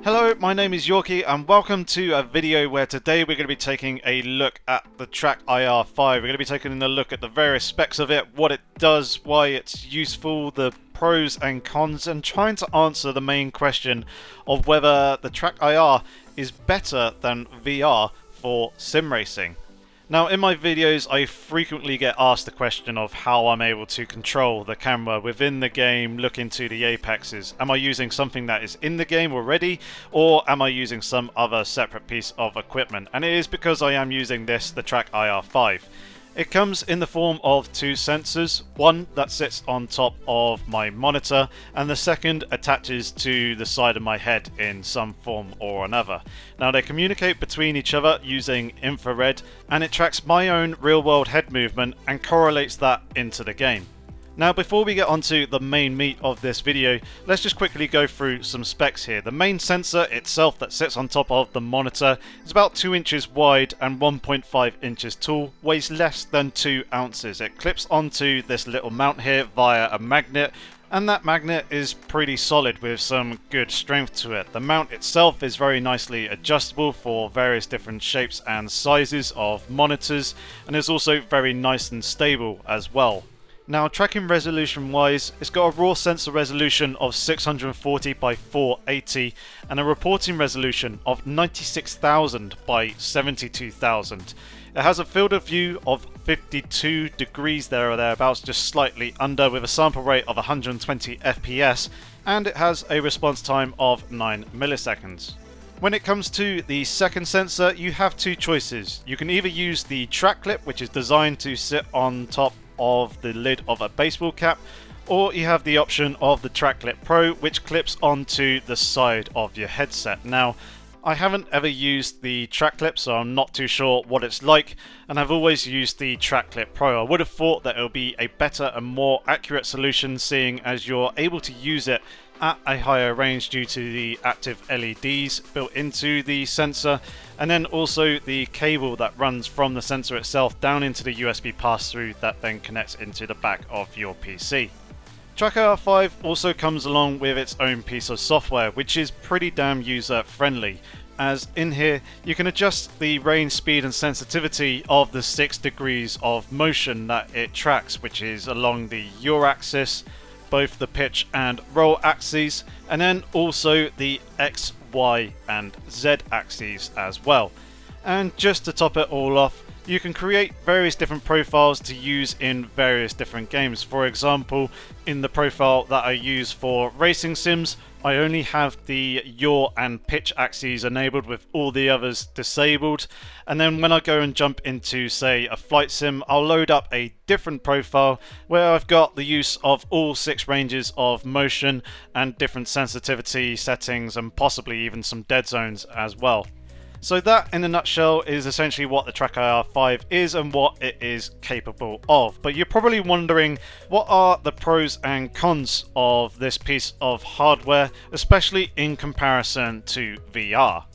Hello, my name is Yorkie and welcome to a video where today we're going to be taking a look at the TrackIR 5. We're going to be taking a look at the various specs of it, what it does, why it's useful, the pros and cons, and trying to answer the main question of whether the TrackIR is better than VR for sim racing. Now, in my videos, I frequently get asked the question of how I'm able to control the camera within the game, look into the apexes. Am I using something that is in the game already, or am I using some other separate piece of equipment? And it is because I am using the TrackIR 5. It comes in the form of two sensors, one that sits on top of my monitor and the second attaches to the side of my head in some form or another. Now they communicate between each other using infrared, and it tracks my own real world head movement and correlates that into the game. Now before we get onto the main meat of this video, let's just quickly go through some specs here. The main sensor itself that sits on top of the monitor is about 2 inches wide and 1.5 inches tall, weighs less than 2 ounces. It clips onto this little mount here via a magnet, and that magnet is pretty solid with some good strength to it. The mount itself is very nicely adjustable for various different shapes and sizes of monitors, and is also very nice and stable as well. Now, tracking resolution wise, it's got a raw sensor resolution of 640 by 480 and a reporting resolution of 96,000 by 72,000. It has a field of view of 52 degrees there or thereabouts, just slightly under, with a sample rate of 120 FPS, and it has a response time of 9 milliseconds. When it comes to the second sensor, you have two choices. You can either use the track clip, which is designed to sit on top of the lid of a baseball cap, or you have the option of the Track Clip Pro, which clips onto the side of your headset. Now, I haven't ever used the Track Clip, so I'm not too sure what it's like, and I've always used the Track Clip Pro. I would have thought that it would be a better and more accurate solution, seeing as you're able to use it at a higher range due to the active LEDs built into the sensor, and then also the cable that runs from the sensor itself down into the USB pass-through that then connects into the back of your PC. TrackIR 5 also comes along with its own piece of software, which is pretty damn user friendly, as in here you can adjust the range, speed and sensitivity of the 6 degrees of motion that it tracks, which is along the yaw axis, both the pitch and roll axes, and then also the X, Y and Z axes as well. And just to top it all off, you can create various different profiles to use in various different games. For example, in the profile that I use for racing sims, I only have the yaw and pitch axes enabled with all the others disabled, and then when I go and jump into, say, a flight sim, I'll load up a different profile where I've got the use of all 6 ranges of motion and different sensitivity settings and possibly even some dead zones as well. So that, in a nutshell, is essentially what the TrackIR 5 is and what it is capable of. But you're probably wondering, what are the pros and cons of this piece of hardware, especially in comparison to VR?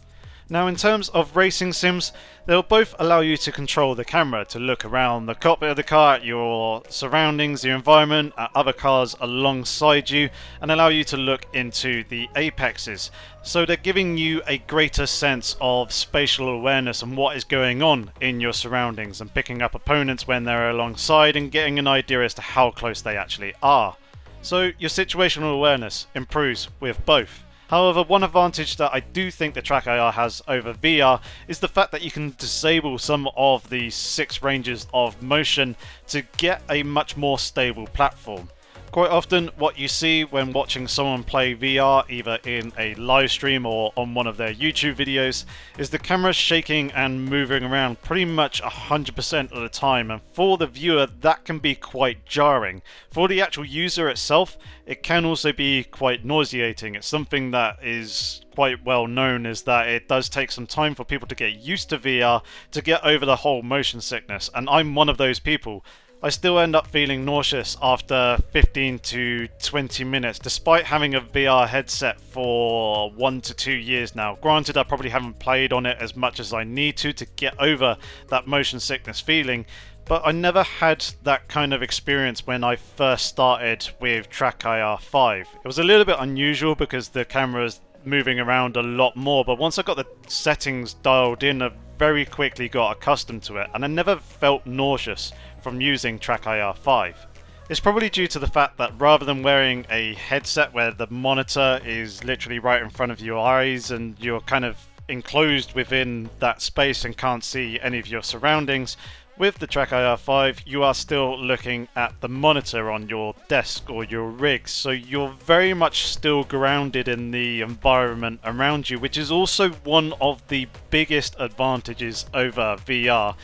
Now, in terms of racing sims, they'll both allow you to control the camera, to look around the cockpit of the car, at your surroundings, your environment, at other cars alongside you, and allow you to look into the apexes. So they're giving you a greater sense of spatial awareness and what is going on in your surroundings, and picking up opponents when they're alongside and getting an idea as to how close they actually are. So your situational awareness improves with both. However, one advantage that I do think the TrackIR has over VR is the fact that you can disable some of the 6 ranges of motion to get a much more stable platform. Quite often what you see when watching someone play VR, either in a live stream or on one of their YouTube videos, is the camera shaking and moving around pretty much 100% of the time, and for the viewer that can be quite jarring. For the actual user itself, it can also be quite nauseating. It's something that is quite well known, is that it does take some time for people to get used to VR to get over the whole motion sickness, and I'm one of those people. I still end up feeling nauseous after 15 to 20 minutes, despite having a VR headset for 1 to 2 years now. Granted, I probably haven't played on it as much as I need to get over that motion sickness feeling, but I never had that kind of experience when I first started with TrackIR 5. It was a little bit unusual because the cameras moving around a lot more, but once I got the settings dialed in, I very quickly got accustomed to it, and I never felt nauseous from using TrackIR 5. It's probably due to the fact that rather than wearing a headset where the monitor is literally right in front of your eyes and you're kind of enclosed within that space and can't see any of your surroundings, with the TrackIR 5 you are still looking at the monitor on your desk or your rig, so you're very much still grounded in the environment around you, which is also one of the biggest advantages over VR,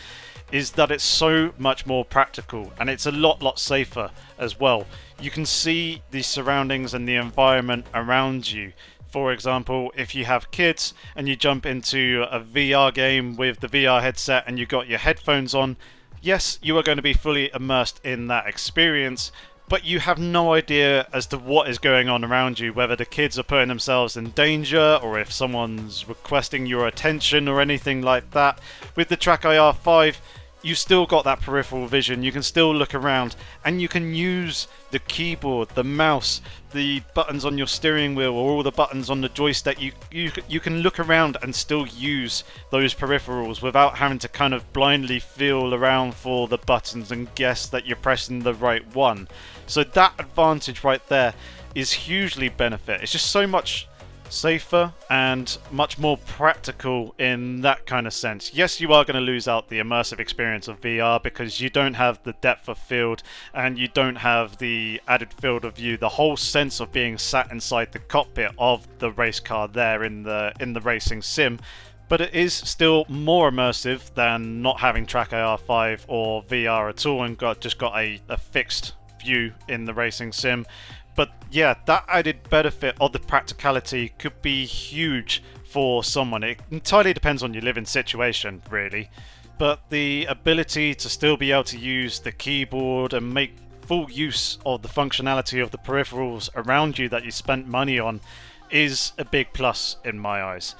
is that it's so much more practical and it's a lot safer as well. You can see the surroundings and the environment around you. For example, if you have kids and you jump into a VR game with the VR headset and you got your headphones on, yes, you are going to be fully immersed in that experience, but you have no idea as to what is going on around you, whether the kids are putting themselves in danger or if someone's requesting your attention or anything like that. With the TrackIR 5, you still got that peripheral vision, you can still look around, and you can use the keyboard, the mouse, the buttons on your steering wheel, or all the buttons on the joystick. You can look around and still use those peripherals without having to kind of blindly feel around for the buttons and guess that you're pressing the right one. So that advantage right there is hugely benefit. It's just so much safer and much more practical in that kind of sense. Yes, you are going to lose out the immersive experience of VR because you don't have the depth of field and you don't have the added field of view, the whole sense of being sat inside the cockpit of the race car there in the racing sim. But it is still more immersive than not having TrackIR 5 or VR at all and just got a fixed view in the racing sim. But yeah, that added benefit of the practicality could be huge for someone. It entirely depends on your living situation, really. But the ability to still be able to use the keyboard and make full use of the functionality of the peripherals around you that you spent money on is a big plus in my eyes.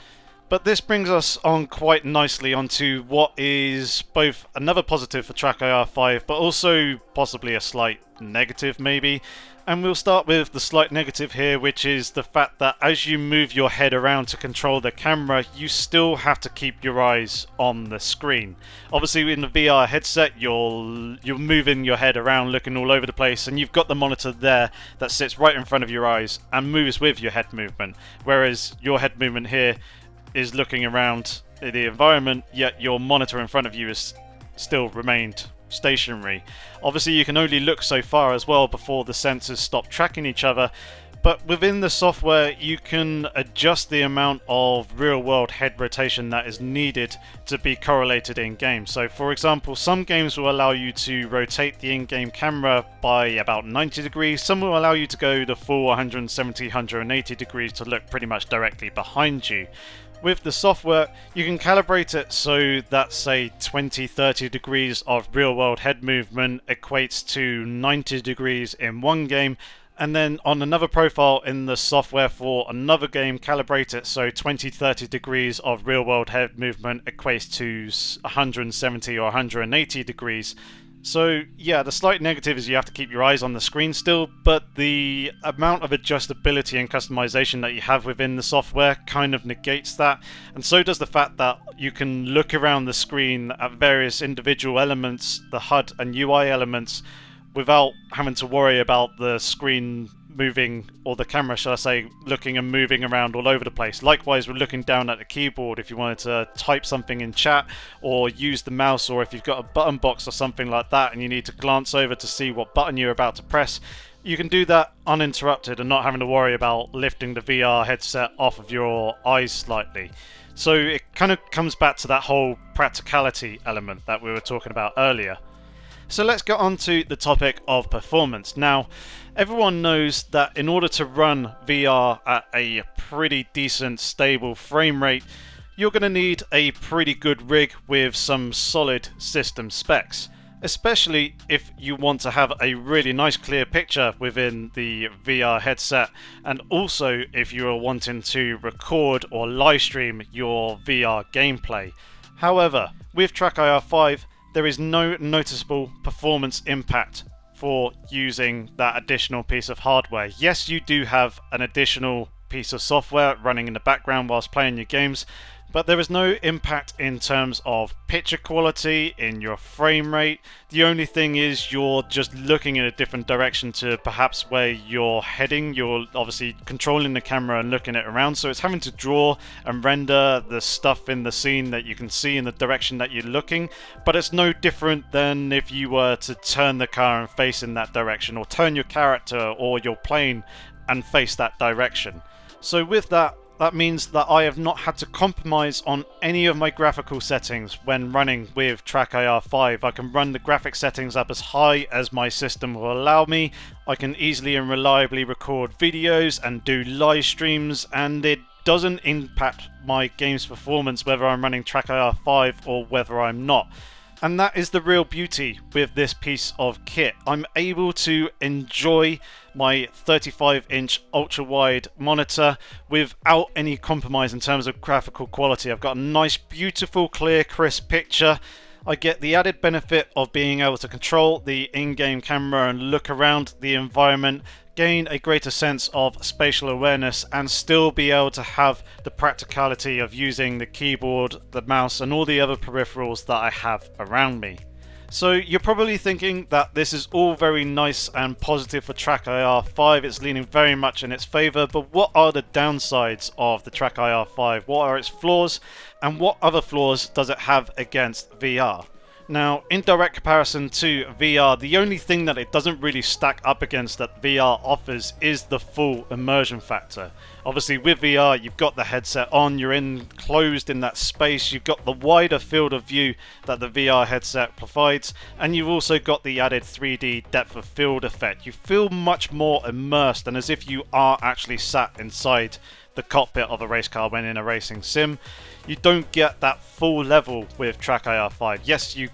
But this brings us on quite nicely onto what is both another positive for TrackIR 5, but also possibly a slight negative maybe. And we'll start with the slight negative here, which is the fact that as you move your head around to control the camera, you still have to keep your eyes on the screen. Obviously in the VR headset, you're moving your head around, looking all over the place, and you've got the monitor there that sits right in front of your eyes and moves with your head movement. Whereas your head movement here is looking around the environment, yet your monitor in front of you is still remained stationary. Obviously you can only look so far as well before the sensors stop tracking each other, but within the software you can adjust the amount of real-world head rotation that is needed to be correlated in game. So for example, some games will allow you to rotate the in-game camera by about 90 degrees, some will allow you to go the full 170, 180 degrees to look pretty much directly behind you. With the software, you can calibrate it so that, say, 20-30 degrees of real-world head movement equates to 90 degrees in one game, and then on another profile in the software for another game, calibrate it so 20-30 degrees of real-world head movement equates to 170 or 180 degrees. So yeah, the slight negative is you have to keep your eyes on the screen still, but the amount of adjustability and customization that you have within the software kind of negates that, and so does the fact that you can look around the screen at various individual elements, the HUD and UI elements, without having to worry about the screen moving, or the camera, shall I say, looking and moving around all over the place. Likewise, we're looking down at the keyboard if you wanted to type something in chat or use the mouse, or if you've got a button box or something like that and you need to glance over to see what button you're about to press, you can do that uninterrupted and not having to worry about lifting the VR headset off of your eyes slightly. So it kind of comes back to that whole practicality element that we were talking about earlier. So let's get on to the topic of performance. Now, everyone knows that in order to run VR at a pretty decent, stable frame rate, you're going to need a pretty good rig with some solid system specs. Especially if you want to have a really nice clear picture within the VR headset, and also if you are wanting to record or live stream your VR gameplay. However, with TrackIR 5, there is no noticeable performance impact for using that additional piece of hardware. Yes, you do have an additional piece of software running in the background whilst playing your games, but there is no impact in terms of picture quality, in your frame rate. The only thing is you're just looking in a different direction to perhaps where you're heading. You're obviously controlling the camera and looking it around, so it's having to draw and render the stuff in the scene that you can see in the direction that you're looking, but it's no different than if you were to turn the car and face in that direction, or turn your character or your plane and face that direction. So with that means that I have not had to compromise on any of my graphical settings when running with TrackIR 5. I can run the graphic settings up as high as my system will allow me. I can easily and reliably record videos and do live streams, and it doesn't impact my game's performance whether I'm running TrackIR 5 or whether I'm not. And that is the real beauty with this piece of kit. I'm able to enjoy my 35-inch ultra-wide monitor without any compromise in terms of graphical quality. I've got a nice, beautiful, clear, crisp picture. I get the added benefit of being able to control the in-game camera and look around the environment, gain a greater sense of spatial awareness, and still be able to have the practicality of using the keyboard, the mouse, and all the other peripherals that I have around me. So you're probably thinking that this is all very nice and positive for TrackIR 5, it's leaning very much in its favour, but what are the downsides of the TrackIR 5? What are its flaws, and what other flaws does it have against VR? Now, in direct comparison to VR, the only thing that it doesn't really stack up against that VR offers is the full immersion factor. Obviously with VR, you've got the headset on, you're enclosed in that space, you've got the wider field of view that the VR headset provides, and you've also got the added 3D depth of field effect. You feel much more immersed and as if you are actually sat inside the cockpit of a race car when in a racing sim. You don't get that full level with TrackIR 5. Yes, you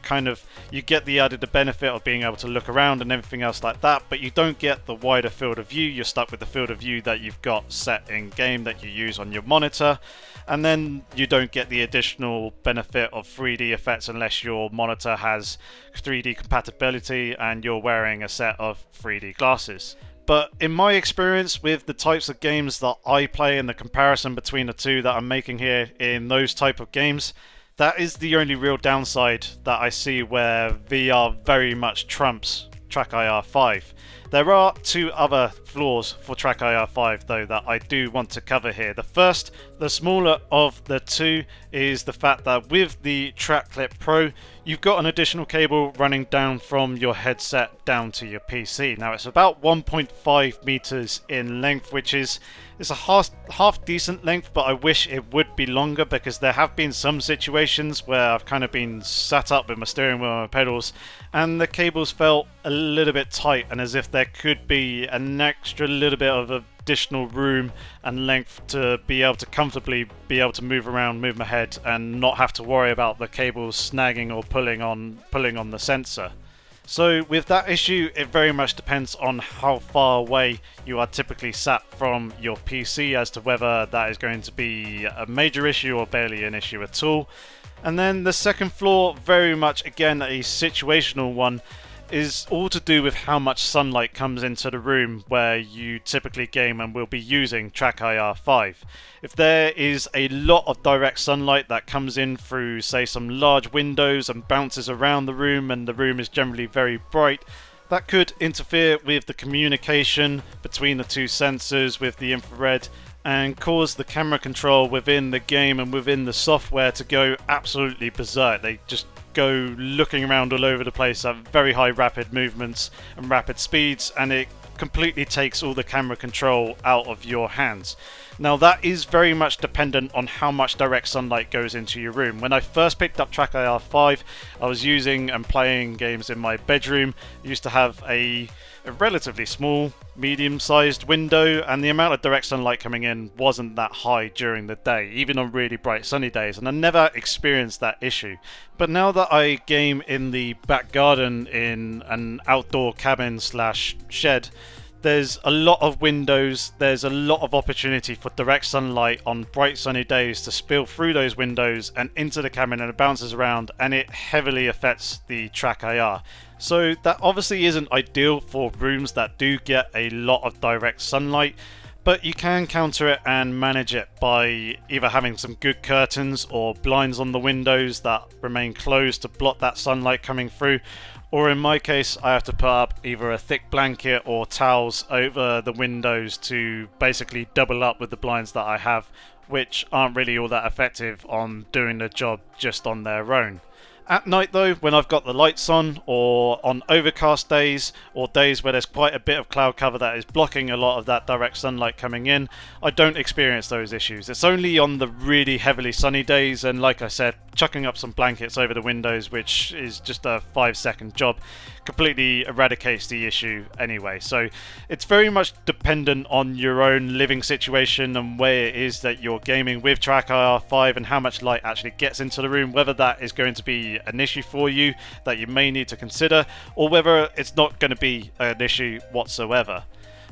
get the added benefit of being able to look around and everything else like that, but you don't get the wider field of view. You're stuck with the field of view that you've got set in game that you use on your monitor, and then you don't get the additional benefit of 3D effects unless your monitor has 3D compatibility and you're wearing a set of 3D glasses. But in my experience with the types of games that I play and the comparison between the two that I'm making here in those type of games, that is the only real downside that I see where VR very much trumps TrackIR 5. There are two other flaws for TrackIR 5 though that I do want to cover here. The first, the smaller of the two, is the fact that with the TrackClip Pro you've got an additional cable running down from your headset down to your PC. Now it's about 1.5 meters in length, which is a half decent length, but I wish it would be longer because there have been some situations where I've kind of been sat up with my steering wheel and my pedals and the cables felt a little bit tight, and as if there could be an extra little bit of additional room and length to be able to comfortably be able to move around, move my head, and not have to worry about the cables snagging or pulling on the sensor. So with that issue, it very much depends on how far away you are typically sat from your PC as to whether that is going to be a major issue or barely an issue at all. And then the second flaw, very much again a situational one, is all to do with how much sunlight comes into the room where you typically game and will be using TrackIR 5. If there is a lot of direct sunlight that comes in through, say, some large windows and bounces around the room, and the room is generally very bright, that could interfere with the communication between the two sensors with the infrared and cause the camera control within the game and within the software to go absolutely berserk. They just go looking around all over the place at very high rapid movements and rapid speeds, and it completely takes all the camera control out of your hands. Now that is very much dependent on how much direct sunlight goes into your room. When I first picked up TrackIR 5, I was using and playing games in my bedroom. I used to have a relatively small, medium-sized window, and the amount of direct sunlight coming in wasn't that high during the day, even on really bright sunny days, and I never experienced that issue. But now that I game in the back garden in an outdoor cabin slash shed, there's a lot of windows, there's a lot of opportunity for direct sunlight on bright sunny days to spill through those windows and into the cabin, and it bounces around and it heavily affects the TrackIR. So that obviously isn't ideal for rooms that do get a lot of direct sunlight, But you can counter it and manage it by either having some good curtains or blinds on the windows that remain closed to block that sunlight coming through, or in my case I have to put up either a thick blanket or towels over the windows to basically double up with the blinds that I have, which aren't really all that effective on doing the job just on their own. At night though, when I've got the lights on, or on overcast days, or days where there's quite a bit of cloud cover that is blocking a lot of that direct sunlight coming in, I don't experience those issues. It's only on the really heavily sunny days, and like I said, chucking up some blankets over the windows, which is just a 5-second job, completely eradicates the issue anyway. So it's very much dependent on your own living situation and where it is that you're gaming with TrackIR 5 and how much light actually gets into the room, whether that is going to be an issue for you that you may need to consider, or whether it's not going to be an issue whatsoever.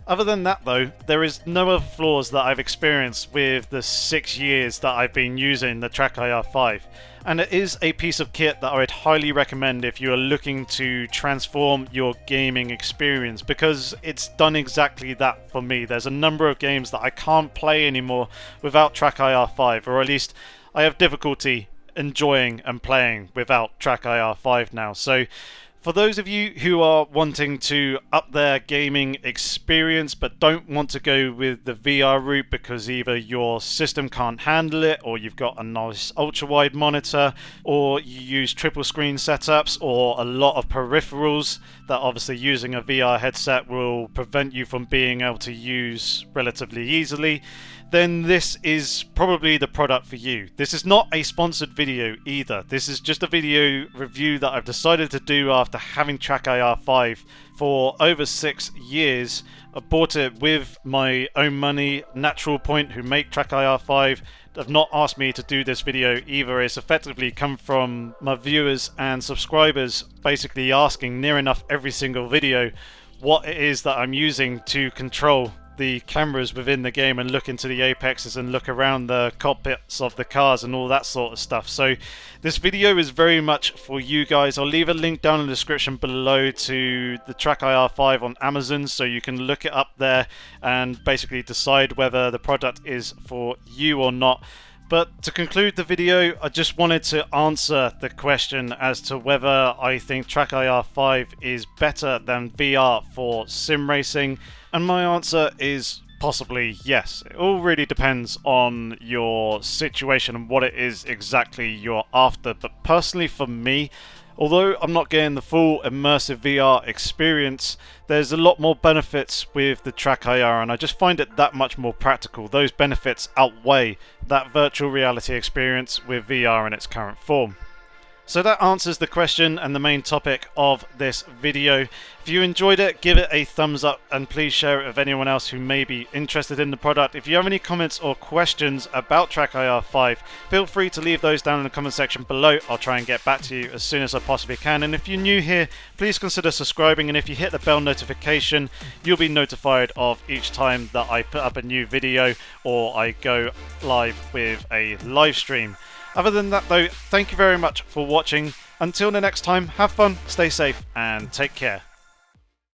Other than that though, there is no other flaws that I've experienced with the 6 years that I've been using the TrackIR 5. And it is a piece of kit that I would highly recommend if you are looking to transform your gaming experience, because it's done exactly that for me. There's a number of games that I can't play anymore without TrackIR 5, or at least I have difficulty enjoying and playing without TrackIR 5 now. So for those of you who are wanting to up their gaming experience but don't want to go with the VR route because either your system can't handle it, or you've got a nice ultra-wide monitor, or you use triple screen setups, or a lot of peripherals that obviously using a VR headset will prevent you from being able to use relatively easily, then this is probably the product for you. This is not a sponsored video either. This is just a video review that I've decided to do after having TrackIR 5 for over 6 years. I bought it with my own money. Natural Point, who make TrackIR 5, have not asked me to do this video either. It's effectively come from my viewers and subscribers basically asking near enough every single video what it is that I'm using to control the cameras within the game and look into the apexes and look around the cockpits of the cars and all that sort of stuff. So this video is very much for you guys. I'll leave a link down in the description below to the TrackIR 5 on Amazon, so you can look it up there and basically decide whether the product is for you or not. But to conclude the video, I just wanted to answer the question as to whether I think TrackIR 5 is better than VR for sim racing, and my answer is possibly yes. It all really depends on your situation and what it is exactly you're after. But personally for me, although I'm not getting the full immersive VR experience, there's a lot more benefits with the TrackIR, and I just find it that much more practical. Those benefits outweigh that virtual reality experience with VR in its current form. So that answers the question and the main topic of this video. If you enjoyed it, give it a thumbs up and please share it with anyone else who may be interested in the product. If you have any comments or questions about TrackIR 5, feel free to leave those down in the comment section below. I'll try and get back to you as soon as I possibly can. And if you're new here, please consider subscribing, and if you hit the bell notification, you'll be notified of each time that I put up a new video or I go live with a live stream. Other than that though, thank you very much for watching. Until the next time, have fun, stay safe, and take care.